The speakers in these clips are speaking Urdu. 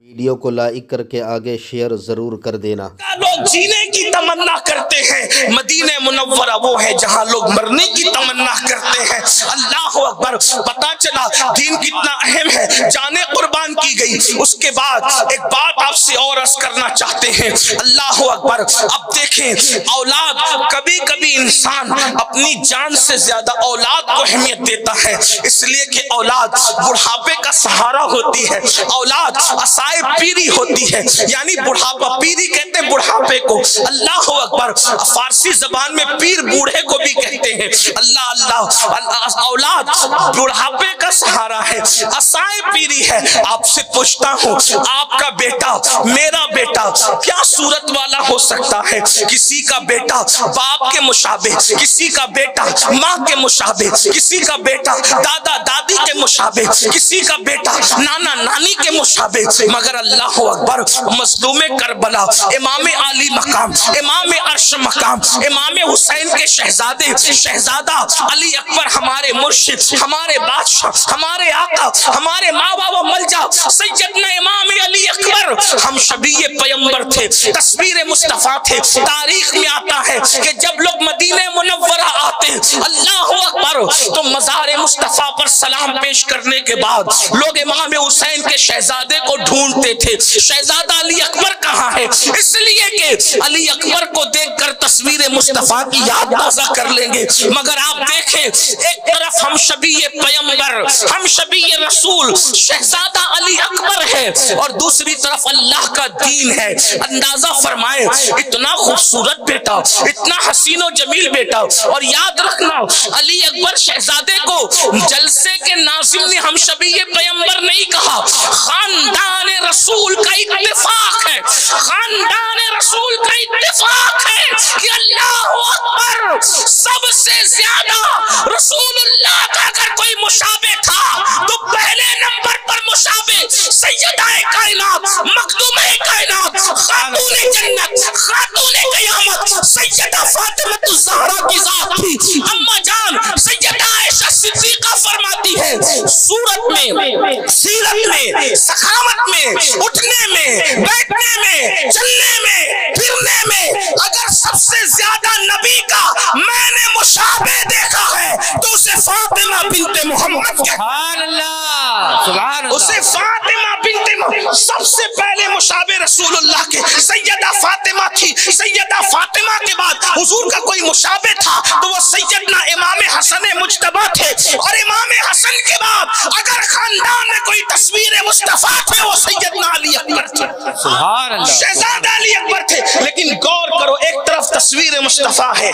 ویڈیو کو لائک کر کے آگے شیئر ضرور کر دینا۔ لوگ جینے کی تمنا کرتے ہیں، مدینہ منورہ وہ ہے جہاں لوگ مرنے کی تمنا کرتے ہیں۔ اللہ اکبر، پتا چلا دین کتنا اہم ہے، جانیں قربان کی گئی۔ اس کے بعد ایک بات آپ سے اور عرض کرنا چاہتے ہیں، اللہ اکبر، اب دیکھیں اولاد، کبھی کبھی انسان اپنی جان سے زیادہ اولاد کو اہمیت دیتا ہے، اس لیے کہ اولاد بڑھاپے کا سہارا ہوتی ہے، اولاد اسائے پیری ہوتی ہے، یعنی بڑھاپا، پیری کہتے ہیں بڑھاپے کو، اللہ اکبر، فارسی زبان میں پیر بوڑھے کو بھی کہتے ہیں۔ اللہ اللہ، اولاد بڑھاپے کا سہارا ہے، اسائے پیری ہے۔ آپ سے پوچھتا ہوں، آپ کا بیٹا، میرا بیٹا کیا صورت والا ہو سکتا ہے؟ کسی کا بیٹا باپ کے مشابہ، کسی کا بیٹا ماں کے مشابہ، کسی کا بیٹا دادا دادی کے مشابہ، کسی کا بیٹا نانا نانی کے مشابہ، مگر اللہ اکبر، مظلوم کربلا، امام علی مقام، امام عرش مقام، امام حسین کے شہزادے، شہزادہ علی اکبر، ہمارے مرشد، ہمارے بادشاہ، ہمارے آقا، ہمارے ماں باپ و ملجا سیدنا امام علی اکبر، ہم شبیہ پیمبر تھے، تصویر مصطفیٰ تھے۔ تاریخ میں آتا ہے کہ جب لوگ مدینہ منورہ آتے، اللہ اکبر، تو مزار مصطفیٰ پر سلام پیش کرنے کے بعد لوگ امام حسین کے شہزادے کو ڈھونڈتے تھے، شہزادہ علی اکبر کہاں ہے؟ اس لیے کہ علی اکبر کو دیکھ کر تصویر مصطفیٰ کی یاد تازہ کر لیں گے۔ مگر آپ دیکھیں، ایک طرف ہم شبیہ پیمبر، ہم شبیہ رسول، شہزادہ علی اکبر ہے، اور دوسری طرف اللہ کا دین ہے۔ اندازہ فرمائیں، اتنا خوبصورت بیٹا، اتنا حسین و جمیل بیٹا، اور یاد رکھنا علی اکبر شہزادے کو جلسے کے ناظم نے ہم شبیہ پیمبر نہیں کہا، خاندان رسول کا اتفاق ہے، خاندان رسول کا اتفاق ہے کہ اللہ اکبر، سب سے زیادہ رسول اللہ کا اگر کوئی مشابہ تھا تو پہلے نمبر پر مشابہ سیدہ کائنات، مخدومہ کائنات، خاتون جنت، خاتون قیامت، سیدہ فاطمہ الزہرا کی ذات تھی۔ اما جان سیدہ عائشہ صدیقہ فرماتی ہے، صورت میں، سیرت میں، سخاوت میں، اٹھنے میں، بیٹھنے میں، چلنے میں، پھرنے میں، اگر سب سے زیادہ نبی کا میں نے مشابہ دیکھا ہے تو اسے فاطمہ بنت محمد سبحان اللہ، سبحان اللہ، اسے فاطمہ بنت محمد، سب سے پہلے مشابہ رسول اللہ کے سیدہ فاطمہ تھی۔ سیدہ فاطمہ کے بعد حضور کا کوئی مشابہ تھا تو وہ سیدنا امام حسن مجتبی تھے، اور امام حسن کے بعد اگر خاندان میں کوئی تصویر مصطفیٰ تھے وہ سیدنا علی اکبر تھے، سبحان اللہ، شہزادہ علی اکبر تھے۔ لیکن غور کرو، ایک طرف تصویر مصطفیٰ ہے،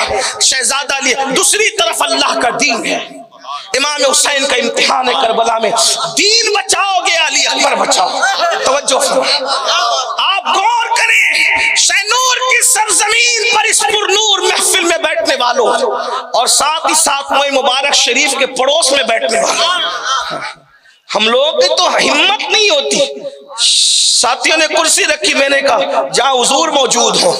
شہزادہ علی، دوسری طرف اللہ کا دین ہے۔ امام حسین کا امتحان ہے کربلا میں، دین بچاؤ گے علی اکبر بچاؤ۔ توجہ آپ غور کریں، شہ نور کی سرزمین پر اس پر نور محفل میں بیٹھنے والوں، اور ساتھ ہی ساتھ موئے مبارک شریف کے پڑوس میں بیٹھنے والوں، ہم لوگ کی تو ہمت نہیں ہوتی۔ ساتھیوں نے کرسی رکھی، میں نے کہا جہاں حضور موجود ہو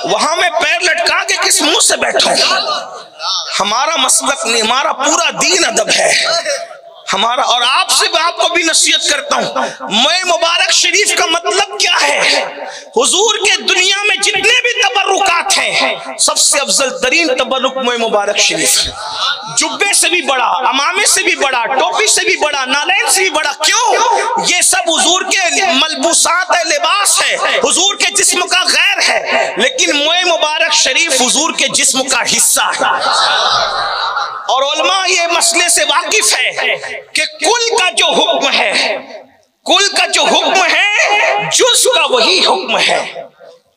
وہاں میں پیر لٹکا کے کس منہ سے بیٹھوں؟ ہمارا مسلک نہیں، ہمارا پورا دین ادب ہے ہمارا۔ اور آپ سے آپ کو بھی نصیحت کرتا ہوں، موئے مبارک شریف کا مطلب کیا ہے؟ حضور کے دنیا میں جتنے بھی تبرکات ہیں، سب سے افضل ترین تبرک موئے مبارک شریف، جبے سے بھی بڑا، امامے سے بھی بڑا، ٹوپی سے بھی بڑا، نالین سے بھی بڑا۔ کیوں؟ یہ سب حضور کے ملبوسات ہے، لباس ہے، حضور کے جسم کا غیر ہے، لیکن موئے مبارک شریف حضور کے جسم کا حصہ ہے۔ اور علماء یہ مسئلے سے واقف ہے کہ کل کا جو حکم ہے، کل کا جو حکم ہے، جز کا وہی حکم ہے۔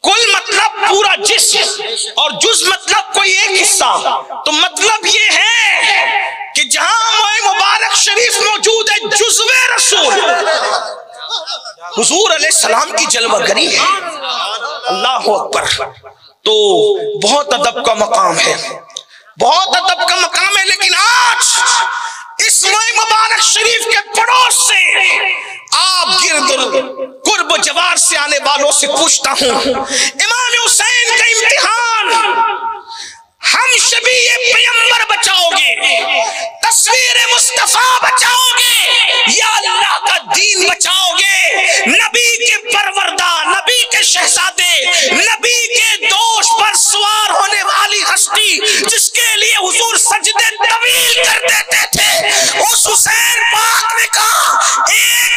کل مطلب پورا جسم، اور جز مطلب کوئی ایک حصہ۔ تو مطلب یہ ہے کہ جہاں موئے مبارک شریف موجود ہے، جزو رسول حضور علیہ السلام کی جلوہ گری ہے۔ اللہ اکبر، تو بہت ادب کا مقام ہے، بہت ادب کا مقام ہے۔ لیکن آج اس موئے مبارک شریف کے پڑوس سے آپ گرد قرب و جوار سے آنے والوں سے پوچھتا ہوں، امام حسین کا امتحان، ہم شبیہ پیمبر بچاؤ گے، تصویر مصطفیٰ بچاؤ گے، یا اللہ کا دین بچاؤ